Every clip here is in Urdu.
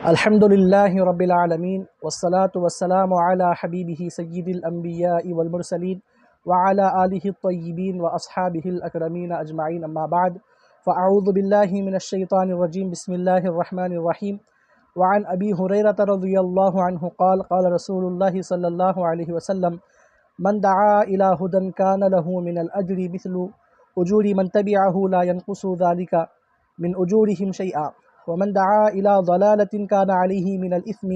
الحمدللہ رب العالمین والصلاة والسلام علی حبیبہ سید الانبیاء والمرسلین وعلی آلہ الطیبین واصحابہ الاکرمین اجمعین اما بعد فاعوذ باللہ من الشیطان الرجیم بسم اللہ الرحمن الرحیم وعن ابی ہریرہ رضی اللہ عنہ قال قال رسول اللہ صلی اللہ علیہ وسلم من دعا الى ہدى کان له من الاجر مثل اجور من تبعه لا ينقص ذلك من اجورهم شیئا ومن دعا إلى ضلالة كان عليه من الإثم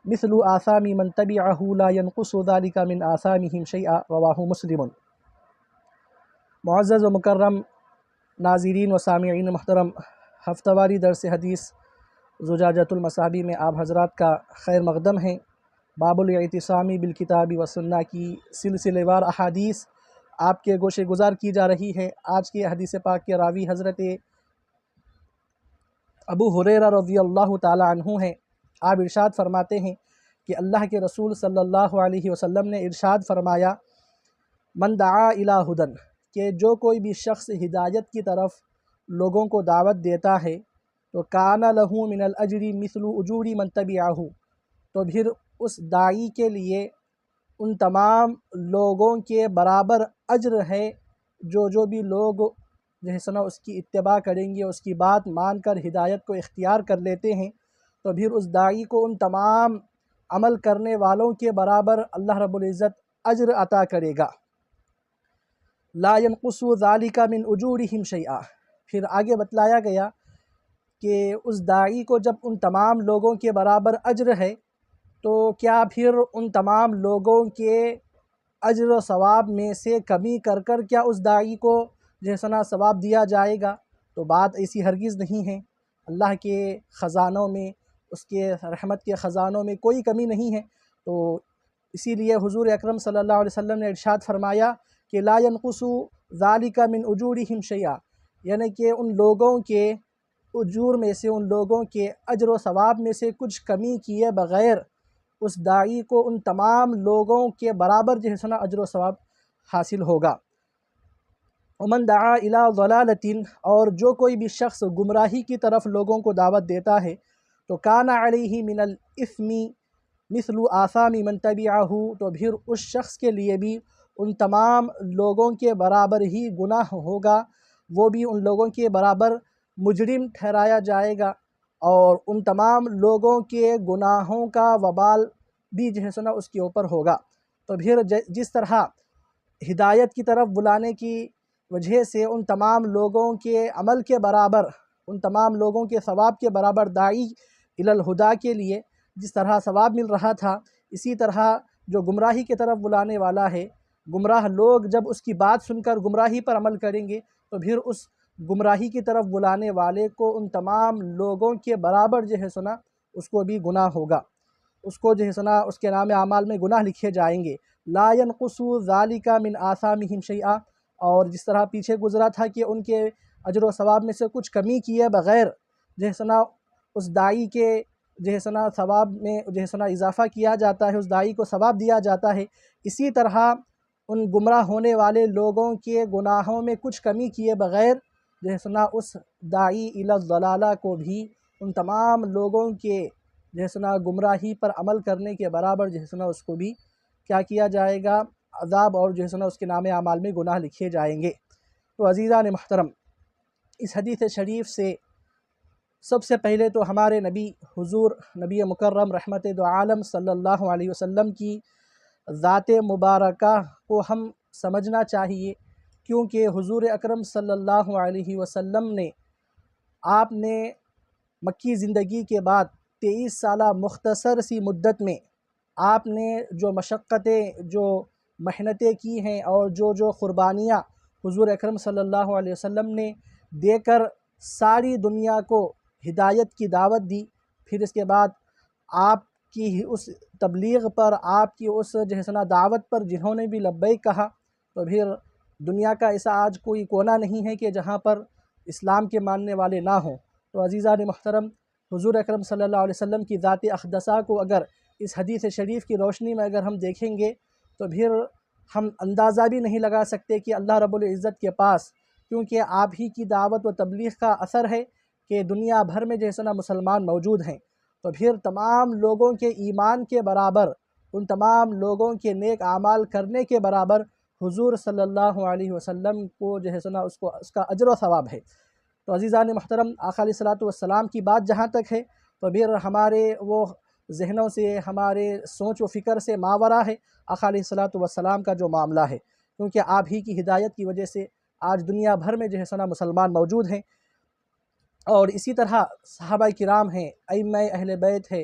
مثل آثام من تبعه لا ينقص ذلك من آثامهم شيئا رواہ مسلم۔ معزز و مکرم ناظرین و سامعین محترم، ہفتہ واری درس حدیث زجاجۃ المصابیح میں آپ حضرات کا خیر مقدم ہے۔ باب الاعتصام بالکتاب والسنہ کی سلسلہ وار احادیث آپ کے گوشے گزار کی جا رہی ہے۔ آج کے حدیث پاک کے راوی حضرت ابو ہریرہ رضی اللہ تعالی عنہ ہیں۔ آپ ارشاد فرماتے ہیں کہ اللہ کے رسول صلی اللہ علیہ وسلم نے ارشاد فرمایا، من دعا الی ہدی، کہ جو کوئی بھی شخص ہدایت کی طرف لوگوں کو دعوت دیتا ہے تو کان لہ من الاجر مثل اجور من تبعہ، تو پھر اس داعی کے لیے ان تمام لوگوں کے برابر اجر ہے جو بھی لوگ جیسنا اس کی اتباع کریں گے، اس کی بات مان کر ہدایت کو اختیار کر لیتے ہیں، تو پھر اس داعی کو ان تمام عمل کرنے والوں کے برابر اللہ رب العزت اجر عطا کرے گا۔ لا ينقص ذلك من اجورهم شیئا، پھر آگے بتلایا گیا کہ اس داعی کو جب ان تمام لوگوں کے برابر اجر ہے تو کیا پھر ان تمام لوگوں کے اجر و ثواب میں سے کمی کر کر کیا اس داعی کو جیسنا ثواب دیا جائے گا؟ تو بات ایسی ہرگز نہیں ہے۔ اللہ کے خزانوں میں، اس کے رحمت کے خزانوں میں کوئی کمی نہیں ہے۔ تو اسی لیے حضور اکرم صلی اللہ علیہ وسلم نے ارشاد فرمایا کہ لا ينقص ذلك من اجورهم شیئا، یعنی کہ ان لوگوں کے اجور میں سے، ان لوگوں کے اجر و ثواب میں سے کچھ کمی کیے بغیر اس داعی کو ان تمام لوگوں کے برابر جو ہے نا اجر و ثواب حاصل ہوگا۔ ومن دعا الی ضلالۃ، اور جو کوئی بھی شخص گمراہی کی طرف لوگوں کو دعوت دیتا ہے تو کان علیہ من الاثم مثل آثام من تبعہ، تو پھر اس شخص کے لیے بھی ان تمام لوگوں کے برابر ہی گناہ ہوگا، وہ بھی ان لوگوں کے برابر مجرم ٹھہرایا جائے گا، اور ان تمام لوگوں کے گناہوں کا وبال بھی جو ہے نا اس کے اوپر ہوگا۔ تو پھر جس طرح ہدایت کی طرف بلانے کی وجہ سے ان تمام لوگوں کے عمل کے برابر، ان تمام لوگوں کے ثواب کے برابر داعی الی الہدیٰ کے لیے جس طرح ثواب مل رہا تھا، اسی طرح جو گمراہی کی طرف بلانے والا ہے، گمراہ لوگ جب اس کی بات سن کر گمراہی پر عمل کریں گے تو پھر اس گمراہی کی طرف بلانے والے کو ان تمام لوگوں کے برابر جو ہے سنا اس کو بھی گناہ ہوگا، اس کو جو ہے سنا اس کے نام اعمال میں گناہ لکھے جائیں گے۔ لا ينقص ذلك من آثامهم شیئا، اور جس طرح پیچھے گزرا تھا کہ ان کے اجر و ثواب میں سے کچھ کمی کیے بغیر جو ہے سنا اس داعی کے جو ہے سنا ثواب میں جو ہے سنا اضافہ کیا جاتا ہے، اس داعی کو ثواب دیا جاتا ہے، اسی طرح ان گمراہ ہونے والے لوگوں کے گناہوں میں کچھ کمی کیے بغیر جو ہے سنا اس داعی الی الضلالہ کو بھی ان تمام لوگوں کے جو ہے سنا گمراہی پر عمل کرنے کے برابر جو ہے سنا اس کو بھی کیا کیا جائے گا، عذاب اور جو ہے سنا اس کے نام اعمال میں گناہ لکھے جائیں گے۔ تو عزیزان محترم، اس حدیث شریف سے سب سے پہلے تو ہمارے نبی حضور نبی مکرم رحمت دو عالم صلی اللہ علیہ وسلم کی ذات مبارکہ کو ہم سمجھنا چاہیے، کیونکہ حضور اکرم صلی اللہ علیہ وسلم نے آپ نے مکی زندگی کے بعد 23 سالہ مختصر سی مدت میں آپ نے جو مشقتیں، جو محنتیں کی ہیں اور جو قربانیاں حضور اکرم صلی اللہ علیہ وسلم نے دے کر ساری دنیا کو ہدایت کی دعوت دی، پھر اس کے بعد آپ کی اس تبلیغ پر، آپ کی اس جو ہے نا دعوت پر جنہوں نے بھی لبیک کہا، تو پھر دنیا کا ایسا آج کوئی کونا نہیں ہے کہ جہاں پر اسلام کے ماننے والے نہ ہوں۔ تو عزیزان محترم، حضور اکرم صلی اللہ علیہ وسلم کی ذات اقدسہ کو اگر اس حدیث شریف کی روشنی میں اگر ہم دیکھیں گے تو پھر ہم اندازہ بھی نہیں لگا سکتے کہ اللہ رب العزت کے پاس، کیونکہ آپ ہی کی دعوت و تبلیغ کا اثر ہے کہ دنیا بھر میں جیسنا مسلمان موجود ہیں، تو پھر تمام لوگوں کے ایمان کے برابر، ان تمام لوگوں کے نیک اعمال کرنے کے برابر حضور صلی اللہ علیہ وسلم کو جو ہے سنا اس کا اجر و ثواب ہے۔ تو عزیزان محترم، آقا علیہ الصلوۃ والسلام کی بات جہاں تک ہے تو پھر ہمارے وہ ذہنوں سے، ہمارے سوچ و فکر سے ماورا ہے آقا علیہ الصلوۃ والسلام کا جو معاملہ ہے، کیونکہ آپ ہی کی ہدایت کی وجہ سے آج دنیا بھر میں جو ہے سنا مسلمان موجود ہیں۔ اور اسی طرح صحابہ کرام ہیں، ائمہ اہل بیت ہے،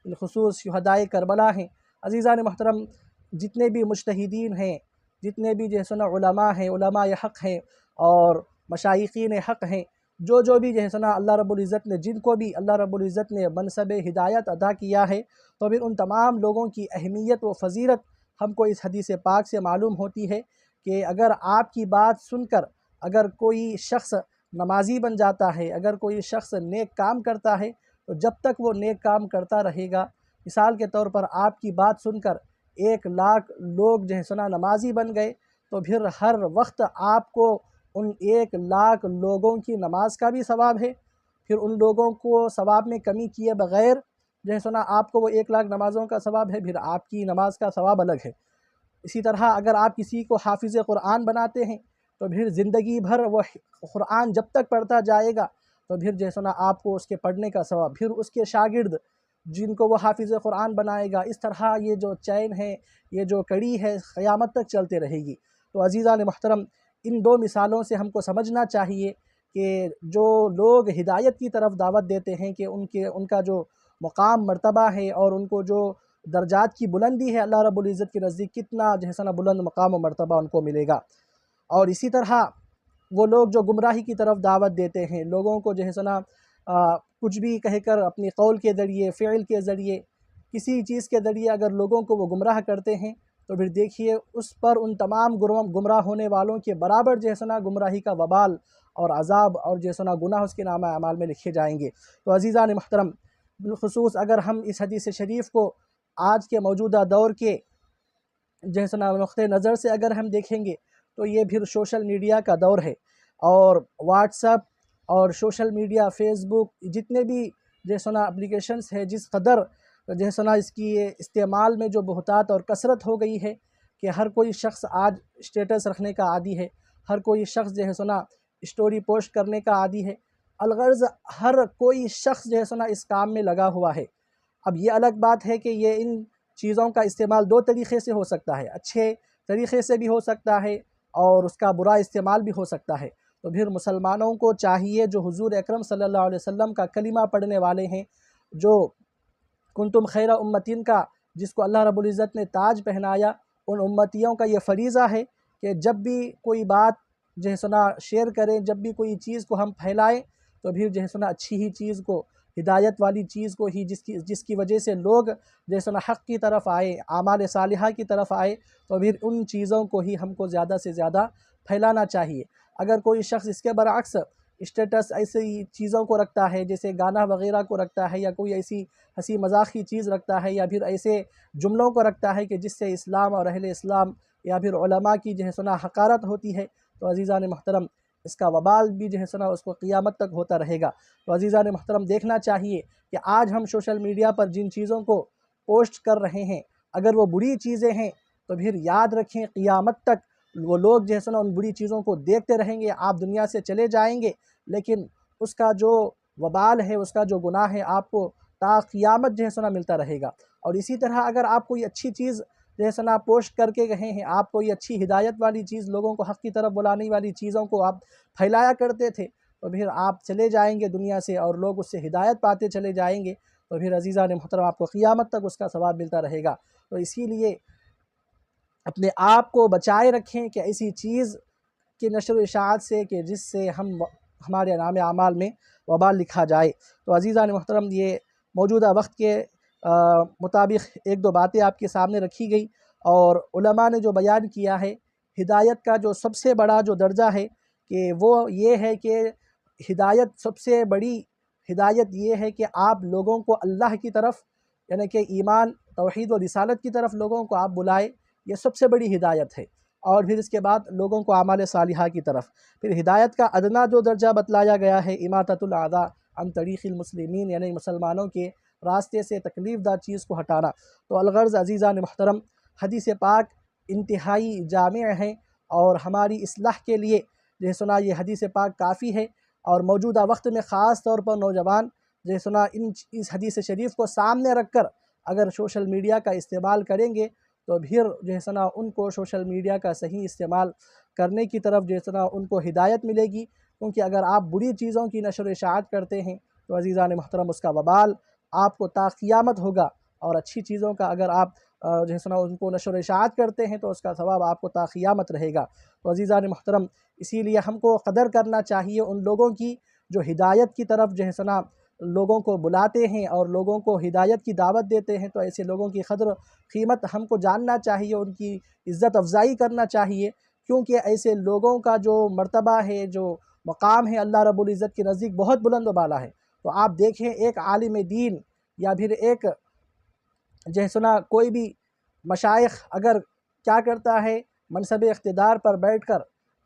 بالخصوص شہدائے کربلا ہیں۔ عزیزان محترم، جتنے بھی مجتہدین ہیں، جتنے بھی جو ہے سنا علماء ہیں، علماء حق ہیں اور مشائخین حق ہیں، جو بھی جو ہے سنا اللہ رب العزت نے جن کو بھی اللہ رب العزت نے منصب ہدایت عطا کیا ہے، تو پھر ان تمام لوگوں کی اہمیت و فضیلت ہم کو اس حدیث پاک سے معلوم ہوتی ہے کہ اگر آپ کی بات سن کر اگر کوئی شخص نمازی بن جاتا ہے، اگر کوئی شخص نیک کام کرتا ہے، تو جب تک وہ نیک کام کرتا رہے گا، مثال کے طور پر آپ کی بات سن کر 1,00,000 لوگ جو ہے سنا نمازی بن گئے، تو پھر ہر وقت آپ کو ان 1,00,000 لوگوں کی نماز کا بھی ثواب ہے، پھر ان لوگوں کو ثواب میں کمی کیے بغیر جو ہے سنا آپ کو وہ 1,00,000 نمازوں کا ثواب ہے، پھر آپ کی نماز کا ثواب الگ ہے۔ اسی طرح اگر آپ کسی کو حافظ قرآن بناتے ہیں تو پھر زندگی بھر وہ قرآن جب تک پڑھتا جائے گا تو پھر جو ہے سنا آپ کو اس کے پڑھنے کا ثواب، پھر اس کے شاگرد جن کو وہ حافظ قرآن بنائے گا، اس طرح یہ جو چین ہے، یہ جو کڑی ہے، قیامت تک چلتے رہے گی۔ تو عزیزان محترم، ان دو مثالوں سے ہم کو سمجھنا چاہیے کہ جو لوگ ہدایت کی طرف دعوت دیتے ہیں کہ ان کا جو مقام مرتبہ ہے اور ان کو جو درجات کی بلندی ہے اللہ رب العزت کے نزدیک، کتنا جو ہے سنا بلند مقام و مرتبہ ان کو ملے گا۔ اور اسی طرح وہ لوگ جو گمراہی کی طرف دعوت دیتے ہیں، لوگوں کو جو ہے سنا کچھ بھی کہہ کر اپنی قول کے ذریعے، فعل کے ذریعے، کسی چیز کے ذریعے اگر لوگوں کو وہ گمراہ کرتے ہیں تو پھر دیکھیے اس پر ان تمام گمراہ ہونے والوں کے برابر جو ہے سنا گمراہی کا وبال اور عذاب اور جو ہے سنا گناہ اس کے نامہ اعمال میں لکھے جائیں گے۔ تو عزیزان محترم، بالخصوص اگر ہم اس حدیث شریف کو آج کے موجودہ دور کے جو ہے سنا نقطۂ نظر سے اگر ہم دیکھیں گے تو یہ پھر سوشل میڈیا کا دور ہے، اور واٹس ایپ اور سوشل میڈیا، فیس بک، جتنے بھی جو ہے سنا اپلیکیشنز ہے، جس قدر جو ہے سنا اس کی استعمال میں جو بہتات اور کثرت ہو گئی ہے کہ ہر کوئی شخص آج اسٹیٹس رکھنے کا عادی ہے، ہر کوئی شخص جو ہے سنا اسٹوری پوسٹ کرنے کا عادی ہے، الغرض ہر کوئی شخص جو ہے سنا اس کام میں لگا ہوا ہے۔ اب یہ الگ بات ہے کہ یہ ان چیزوں کا استعمال دو طریقے سے ہو سکتا ہے، اچھے طریقے سے بھی ہو سکتا ہے اور اس کا برا استعمال بھی ہو سکتا ہے۔ تو پھر مسلمانوں کو چاہیے جو حضور اکرم صلی اللہ علیہ وسلم کا کلمہ پڑھنے والے ہیں، جو کنتم خیر امتین کا جس کو اللہ رب العزت نے تاج پہنایا، ان امتیوں کا یہ فریضہ ہے کہ جب بھی کوئی بات جو ہے سنا شیئر کریں، جب بھی کوئی چیز کو ہم پھیلائیں تو پھر جو ہے سنا اچھی ہی چیز کو، ہدایت والی چیز کو ہی، جس کی وجہ سے لوگ جو ہے سنا حق کی طرف آئے، اعمال صالحہ کی طرف آئے، تو پھر ان چیزوں کو ہی ہم کو زیادہ سے زیادہ پھیلانا چاہیے۔ اگر کوئی شخص اس کے برعکس اسٹیٹس ایسی چیزوں کو رکھتا ہے، جیسے گانا وغیرہ کو رکھتا ہے، یا کوئی ایسی ہنسی مذاق کی چیز رکھتا ہے، یا پھر ایسے جملوں کو رکھتا ہے کہ جس سے اسلام اور اہل اسلام یا پھر علماء کی جو ہے سنا حقارت ہوتی ہے، تو عزیزان محترم اس کا وبال بھی جو ہے سنا اس کو قیامت تک ہوتا رہے گا۔ تو عزیزان محترم، دیکھنا چاہیے کہ آج ہم سوشل میڈیا پر جن چیزوں کو پوسٹ کر رہے ہیں، اگر وہ بری چیزیں ہیں تو پھر یاد رکھیں قیامت تک وہ لوگ جو ہے سنا ان بری چیزوں کو دیکھتے رہیں گے، آپ دنیا سے چلے جائیں گے، لیکن اس کا جو وبال ہے، اس کا جو گناہ ہے، آپ کو تا قیامت جو ہے سنا ملتا رہے گا۔ اور اسی طرح اگر آپ کوئی اچھی چیز جو ہے سنا پوسٹ کر کے گئے ہیں، آپ کوئی اچھی ہدایت والی چیز، لوگوں کو حق کی طرف بلانے والی چیزوں کو آپ پھیلایا کرتے تھے، تو پھر آپ چلے جائیں گے دنیا سے اور لوگ اس سے ہدایت پاتے چلے جائیں گے، تو پھر عزیزان محترم آپ کو قیامت تک اس کا ثواب ملتا رہے گا۔ تو اسی لیے اپنے آپ کو بچائے رکھیں کہ ایسی چیز کی نشر و اشاعت سے کہ جس سے ہمارے نام اعمال میں وبال لکھا جائے۔ تو عزیزان محترم، یہ موجودہ وقت کے مطابق ایک دو باتیں آپ کے سامنے رکھی گئی، اور علماء نے جو بیان کیا ہے، ہدایت کا جو سب سے بڑا جو درجہ ہے کہ وہ یہ ہے کہ ہدایت، سب سے بڑی ہدایت یہ ہے کہ آپ لوگوں کو اللہ کی طرف، یعنی کہ ایمان، توحید و رسالت کی طرف لوگوں کو آپ بلائیں، یہ سب سے بڑی ہدایت ہے۔ اور پھر اس کے بعد لوگوں کو اعمال صالحہ کی طرف، پھر ہدایت کا ادنا جو درجہ بتلایا گیا ہے، اماطۃ الاذی عن طریق المسلمین، یعنی مسلمانوں کے راستے سے تکلیف دہ چیز کو ہٹانا۔ تو الغرض عزیزان محترم، حدیث پاک انتہائی جامع ہے اور ہماری اصلاح کے لیے جو ہے سنا یہ حدیث پاک کافی ہے، اور موجودہ وقت میں خاص طور پر نوجوان جو ہے سنا اس حدیث شریف کو سامنے رکھ کر اگر سوشل میڈیا کا استعمال کریں گے تو پھر جو ہے سنا ان کو سوشل میڈیا کا صحیح استعمال کرنے کی طرف جو ہے سنا ان کو ہدایت ملے گی، کیونکہ اگر آپ بری چیزوں کی نشر و اشاعت کرتے ہیں تو عزیزان محترم اس کا وبال آپ کو تا قیامت ہوگا، اور اچھی چیزوں کا اگر آپ جو ہے سنا ان کو نشر و اشاعت کرتے ہیں تو اس کا ثواب آپ کو تا قیامت رہے گا۔ تو عزیزان محترم، اسی لیے ہم کو قدر کرنا چاہیے ان لوگوں کی جو ہدایت کی طرف جو ہے سنا لوگوں کو بلاتے ہیں اور لوگوں کو ہدایت کی دعوت دیتے ہیں۔ تو ایسے لوگوں کی قدر قیمت ہم کو جاننا چاہیے، ان کی عزت افزائی کرنا چاہیے، کیونکہ ایسے لوگوں کا جو مرتبہ ہے، جو مقام ہے اللہ رب العزت کے نزدیک بہت بلند و بالا ہے۔ تو آپ دیکھیں ایک عالم دین یا پھر ایک جو ہے سنا کوئی بھی مشائخ اگر کیا کرتا ہے، منصب اقتدار پر بیٹھ کر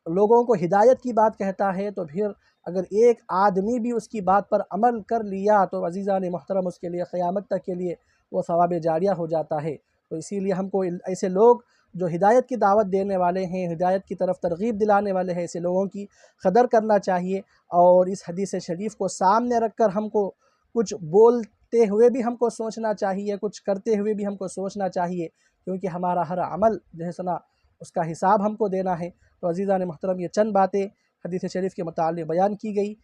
لوگوں کو ہدایت کی بات کہتا ہے، تو پھر اگر ایک آدمی بھی اس کی بات پر عمل کر لیا تو عزیزان محترم اس کے لیے قیامت تک کے لیے وہ ثواب جاریہ ہو جاتا ہے۔ تو اسی لیے ہم کو ایسے لوگ جو ہدایت کی دعوت دینے والے ہیں، ہدایت کی طرف ترغیب دلانے والے ہیں، ایسے لوگوں کی قدر کرنا چاہیے، اور اس حدیث شریف کو سامنے رکھ کر ہم کو کچھ بولتے ہوئے بھی ہم کو سوچنا چاہیے، کچھ کرتے ہوئے بھی ہم کو سوچنا چاہیے، کیونکہ ہمارا ہر عمل جو ہے سنا اس کا حساب ہم کو دینا ہے۔ تو عزیزان محترم، یہ چند باتیں حدیث شریف کے متعلق بیان کی گئی۔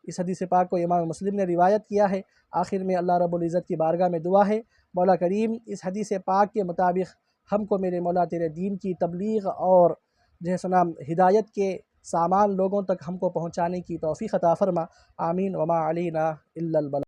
اس حدیث پاک کو امام مسلم نے روایت کیا ہے۔ آخر میں اللہ رب العزت کی بارگاہ میں دعا ہے، مولا کریم اس حدیث پاک کے مطابق ہم کو میرے مولا تیرے دین کی تبلیغ اور جو ہے سنا ہدایت کے سامان لوگوں تک ہم کو پہنچانے کی توفیق عطا فرما۔ آمین۔ وما علینا الا البلاغ۔